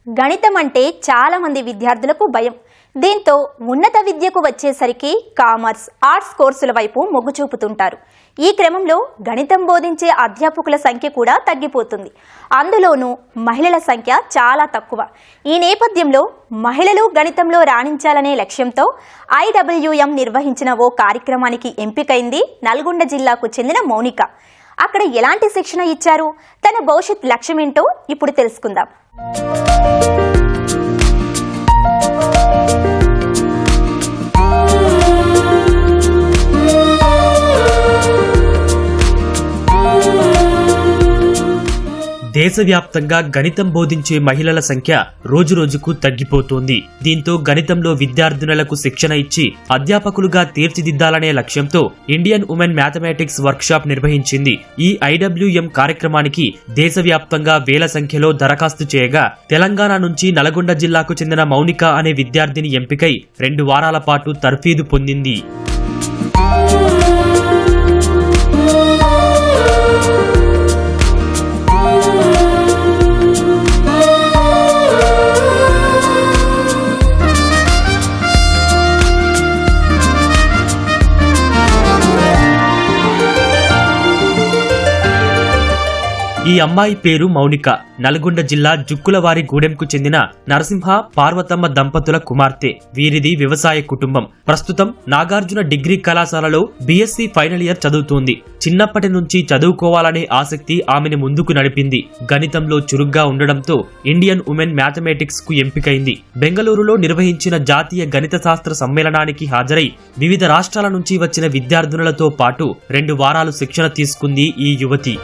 గణితం అంటే చాలా మంది విద్యార్థులకు భయం. దీంతో ఉన్నత విద్యకు వచ్చేసరికి కామర్స్, ఆర్ట్స్ కోర్సుల వైపు మొగ్గు చూపుతుంటారు. ఈ క్రమంలో గణితం బోధించే అధ్యాపకుల సంఖ్య కూడా తగ్గిపోతుంది. అందులోనూ మహిళల సంఖ్య చాలా తక్కువ. ఈ నేపథ్యంలో మహిళలు గణితంలో రాణించాలనే లక్ష్యంతో IWM నిర్వహించిన ఓ కార్యక్రమానికి ఎంపికైంది నల్గొండ జిల్లాకు చెందిన మౌనిక. అక్కడ ఎలాంటి శిక్షణ ఇచ్చారు, తన భవిష్యత్ లక్ష్యమేంటో ఇప్పుడు తెలుసుకుందాం. దేశవ్యాప్తంగా గణితం బోధించే మహిళల సంఖ్య రోజురోజుకు తగ్గిపోతోంది. దీంతో గణితంలో విద్యార్థినులకు శిక్షణ ఇచ్చి అధ్యాపకులుగా తీర్చిదిద్దాలనే లక్ష్యంతో ఇండియన్ ఉమెన్ మ్యాథమెటిక్స్ వర్క్షాప్ నిర్వహించింది. ఈ IWM కార్యక్రమానికి దేశవ్యాప్తంగా వేల సంఖ్యలో దరఖాస్తు చేయగా తెలంగాణ నుంచి నల్గొండ జిల్లాకు చెందిన మౌనిక అనే విద్యార్థిని ఎంపికై 2 వారాల పాటు తర్ఫీదు పొందింది. ఈ అమ్మాయి పేరు మౌనిక. నల్గొండ జిల్లా జుక్కులవారి గూడెంకు చెందిన నరసింహ పార్వతమ్మ దంపతుల కుమార్తె. వీరిది వ్యవసాయ కుటుంబం. ప్రస్తుతం నాగార్జున డిగ్రీ కళాశాలలో BSc ఫైనల్ ఇయర్ చదువుతోంది. చిన్నప్పటి నుంచి చదువుకోవాలనే ఆసక్తి ఆమెను ముందుకు నడిపింది. గణితంలో చురుగ్గా ఉండడంతో ఇండియన్ ఉమెన్ మ్యాథమెటిక్స్ కు ఎంపికైంది. బెంగళూరులో నిర్వహించిన జాతీయ గణిత శాస్త్ర సమ్మేళనానికి హాజరై వివిధ రాష్ట్రాల నుంచి వచ్చిన విద్యార్థినులతో పాటు 2 వారాలు శిక్షణ తీసుకుంది ఈ యువతి.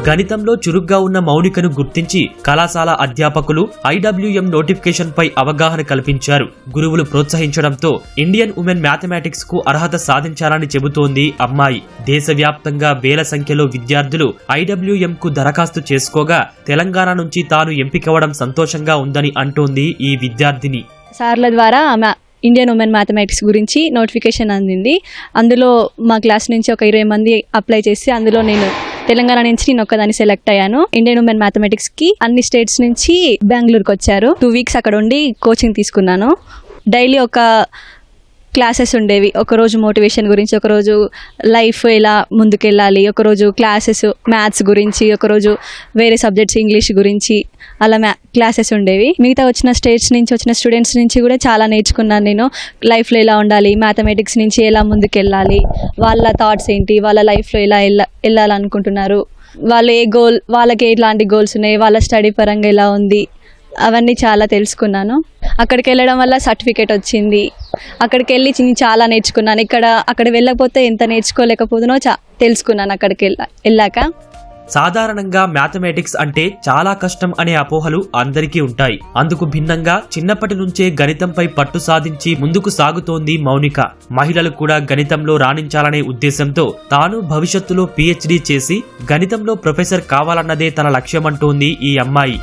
గణితంలో చురుగ్గా ఉన్న మౌనికను గుర్తించి కళాశాల అధ్యాపకులు IWM నోటిఫికేషన్ పై అవగాహన కల్పించారు. గురువులు ప్రోత్సహించడంతో ఇండియన్ ఉమెన్ మ్యాథమెటిక్స్ కు అర్హత సాధించాలని చెబుతోంది అమ్మాయి. దేశవ్యాప్తంగా వేల సంఖ్యలో విద్యార్థులు IWM కు దరఖాస్తు చేసుకోగా తెలంగాణ నుంచి తాను ఎంపికవడం సంతోషంగా ఉందని అంటోంది ఈ విద్యార్థిని. సార్ల ద్వారా ఇండియన్ ఉమెన్ మ్యాథమెటిక్స్ గురించి నోటిఫికేషన్ అందింది. అందులో మా క్లాస్ నుంచి ఒక 20 మంది అప్లై చేసి అందులో తెలంగాణ నుంచి నేను ఒక్కదాన్ని సెలెక్ట్ అయ్యాను. ఇండియన్ ఉమెన్ మ్యాథమెటిక్స్ కి అన్ని స్టేట్స్ నుంచి బెంగళూరుకి వచ్చారు. 2 వీక్స్ అక్కడ ఉండి కోచింగ్ తీసుకున్నాను. డైలీ ఒక క్లాసెస్ ఉండేవి. ఒకరోజు మోటివేషన్ గురించి, ఒకరోజు లైఫ్ ఎలా ముందుకెళ్ళాలి, ఒకరోజు క్లాసెస్ మ్యాథ్స్ గురించి, ఒకరోజు వేరే సబ్జెక్ట్స్ ఇంగ్లీష్ గురించి అలా క్లాసెస్ ఉండేవి. మిగతా వచ్చిన స్టేట్స్ నుంచి వచ్చిన స్టూడెంట్స్ నుంచి కూడా చాలా నేర్చుకున్నాను. నేను లైఫ్లో ఎలా ఉండాలి, మ్యాథమెటిక్స్ నుంచి ఎలా ముందుకెళ్ళాలి, వాళ్ళ థాట్స్ ఏంటి, వాళ్ళ లైఫ్లో ఎలా వెళ్ళాలనుకుంటున్నారు, వాళ్ళు వాళ్ళకి ఎట్లాంటి గోల్స్ ఉన్నాయి, వాళ్ళ స్టడీ పరంగా ఎలా ఉంది, అవన్నీ చాలా తెలుసుకున్నాను. అక్కడికి వెళ్ళడం వల్ల సర్టిఫికేట్ వచ్చింది. అక్కడికి వెళ్ళి చాలా నేర్చుకున్నాను. అక్కడ వెళ్ళకపోతే ఎంత నేర్చుకోలేకపోతునో తెలుసుకున్నాను అక్కడికి వెళ్ళాక. సాధారణంగా మ్యాథమెటిక్స్ అంటే చాలా కష్టం అనే అపోహలు అందరికీ ఉంటాయి. అందుకు భిన్నంగా చిన్నప్పటి నుంచే గణితంపై పట్టు సాధించి ముందుకు సాగుతోంది మౌనిక. మహిళలు కూడా గణితంలో రాణించాలనే ఉద్దేశంతో తాను భవిష్యత్తులో PhD చేసి గణితంలో ప్రొఫెసర్ కావాలన్నదే తన లక్ష్యమంటోంది ఈ అమ్మాయి.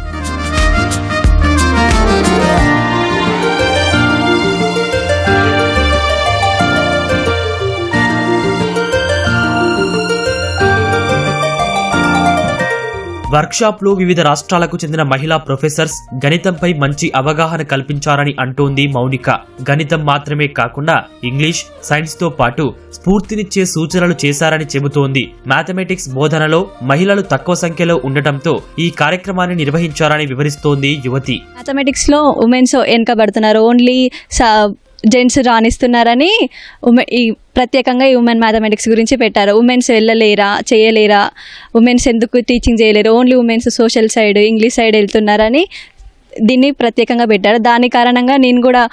వర్క్షాప్ లో వివిధ రాష్ట్రాలకు చెందిన మహిళా ప్రొఫెసర్స్ గణితంపై మంచి అవగాహన కల్పించారని అంటోంది మౌనిక. గణితం మాత్రమే కాకుండా ఇంగ్లీష్, సైన్స్ తో పాటు స్ఫూర్తినిచ్చే సూచనలు చేశారని చెబుతోంది. మ్యాథమెటిక్స్ బోధనలో మహిళలు తక్కువ సంఖ్యలో ఉండటంతో ఈ కార్యక్రమాన్ని నిర్వహించారని వివరిస్తోంది యువతి. మ్యాథమెటిక్స్ లో ఉమెన్స్ వెనుకబడుతున్నారు, ఓన్లీ జెంట్స్ రాణిస్తున్నారని ప్రత్యేకంగా ఈ ఉమెన్ మ్యాథమెటిక్స్ గురించి పెట్టారు. ఉమెన్స్ వెళ్ళలేరా, చేయలేరా, ఉమెన్స్ ఎందుకు టీచింగ్ చేయలేరు, only womens social side, English side వెళ్తున్నారని దీన్ని ప్రత్యేకంగా పెట్టారు. దాని కారణంగా నేను కూడా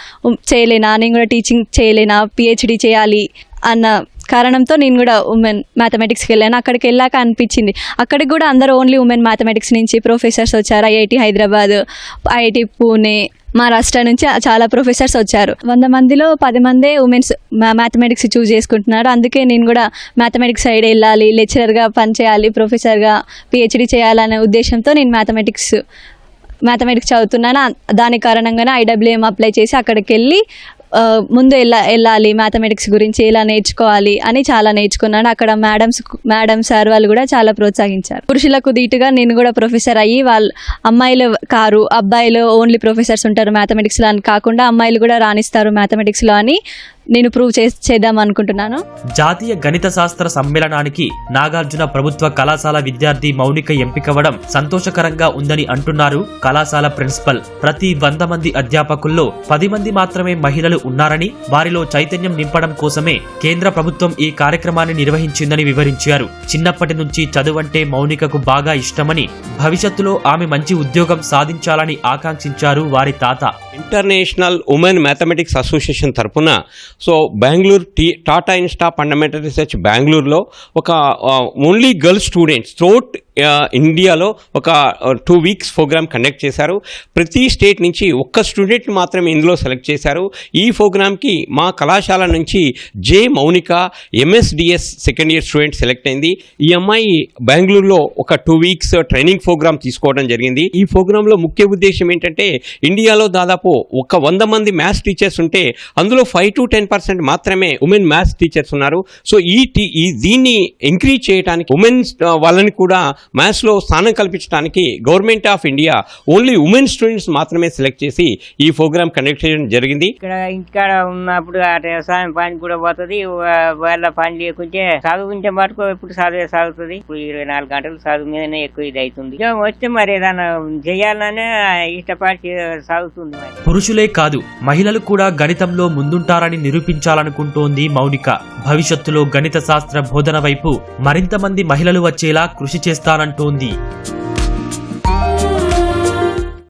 టీచింగ్ చేయలేనా, PhD చేయాలి అన్న కారణంతో నేను కూడా ఉమెన్ మ్యాథమెటిక్స్కి వెళ్ళాను. అక్కడికి వెళ్ళాక అనిపించింది, అక్కడికి కూడా అందరూ ఓన్లీ ఉమెన్ మ్యాథమెటిక్స్ నుంచి ప్రొఫెసర్స్ వచ్చారు. IIT హైదరాబాద్, IIT పూణే, మహారాష్ట్ర నుంచి చాలా ప్రొఫెసర్స్ వచ్చారు. 100 మందిలో 10 మందే ఉమెన్స్ మ్యాథమెటిక్స్ చూస్ చేసుకుంటున్నారు. అందుకే నేను కూడా మ్యాథమెటిక్స్ సైడ్ వెళ్ళాలి, లెక్చరర్గా పనిచేయాలి, ప్రొఫెసర్గా PhD చేయాలనే ఉద్దేశంతో నేను మ్యాథమెటిక్స్ మ్యాథమెటిక్స్ చదువుతున్నాను. దాని కారణంగానే IWM అప్లై చేసి అక్కడికి వెళ్ళి ముందు వెళ్ళాలి, మ్యాథమెటిక్స్ గురించి ఎలా నేర్చుకోవాలి అని చాలా నేర్చుకున్నాను. అక్కడ మేడం సార్ వాళ్ళు కూడా చాలా ప్రోత్సహించారు. పురుషులకు దీటుగా నేను కూడా ప్రొఫెసర్ అయ్యి అమ్మాయిలు కారు, అబ్బాయిలు ఓన్లీ ప్రొఫెసర్స్ ఉంటారు మ్యాథమెటిక్స్లో అని కాకుండా అమ్మాయిలు కూడా రాణిస్తారు మ్యాథమెటిక్స్లో అని నేను ప్రూవ్ చేద్దాం అనుకుంటున్నాను. జాతీయ గణిత శాస్త్ర సమ్మేళనానికి నాగార్జున ప్రభుత్వ కళాశాల విద్యార్థి మౌనిక ఎంపికవడం సంతోషకరంగా ఉందని అంటున్నారు కళాశాల ప్రిన్సిపల్. ప్రతి 100 మంది అధ్యాపకుల్లో 10 మంది మాత్రమే మహిళలు ఉన్నారని, వారిలో చైతన్యం నింపడం కోసమే కేంద్ర ప్రభుత్వం ఈ కార్యక్రమాన్ని నిర్వహించిందని వివరించారు. చిన్నప్పటి నుంచి చదువంటే మౌనికకు బాగా ఇష్టమని, భవిష్యత్తులో ఆమె మంచి ఉద్యోగం సాధించాలని ఆకాంక్షించారు వారి తాత. ఇంటర్నేషనల్ ఉమెన్ మ్యాథమెటిక్స్ అసోసియేషన్ తరఫున Bengaluru Tata Insta fundamental research బెంగళూరులో ఒక ఓన్లీ గర్ల్ స్టూడెంట్స్ త్రూఅవుట్ ఇండియాలో ఒక 2 వీక్స్ ప్రోగ్రామ్ కండక్ట్ చేశారు. ప్రతి స్టేట్ నుంచి ఒక్క స్టూడెంట్ మాత్రమే ఇందులో సెలెక్ట్ చేశారు. ఈ ప్రోగ్రామ్కి మా కళాశాల నుంచి J Mounika MSDS second year student select అయింది. ఈ అమ్మాయి బెంగళూరులో ఒక 2 వీక్స్ ట్రైనింగ్ ప్రోగ్రామ్ తీసుకోవడం జరిగింది. ఈ ప్రోగ్రాంలో ముఖ్య ఉద్దేశం ఏంటంటే, ఇండియాలో దాదాపు ఒక 100 మంది మ్యాథ్స్ టీచర్స్ ఉంటే అందులో 5 to 10% మాత్రమే ఉమెన్ మ్యాథ్స్ టీచర్స్ ఉన్నారు. సో దీన్ని ఎంకరేజ్ చేయడానికి ఉమెన్స్ వాళ్ళని కూడా మ్యాథ్స్ లో స్థానం కల్పించడానికి government of India only women students మాత్రమే సెలెక్ట్ చేసి ఈ ప్రోగ్రామ్ కండక్ట్ చేయడం జరిగింది. ఇంటికాడ ఉన్నప్పుడు వ్యవసాయం పని కూడా పోతుంది, వాళ్ళ పని లేకుంటే చదువుకుంటే మటుకు ఎప్పుడు చదివే సాగుతుంది. ఇప్పుడు 24 గంటలు చదువు మీదనే ఎక్కువ ఇది అవుతుంది. వస్తే మరి ఏదైనా చేయాలనే ఇష్టపడి సాగుతుంది. పురుషులే కాదు, మహిళలు కూడా గణితంలో ముందుంటారని నిరూపించాలనుకుంటోంది మౌనిక. భవిష్యత్తులో గణిత శాస్త్ర బోధన వైపు మరింత మంది మహిళలు వచ్చేలా కృషి చేస్తానంటోంది.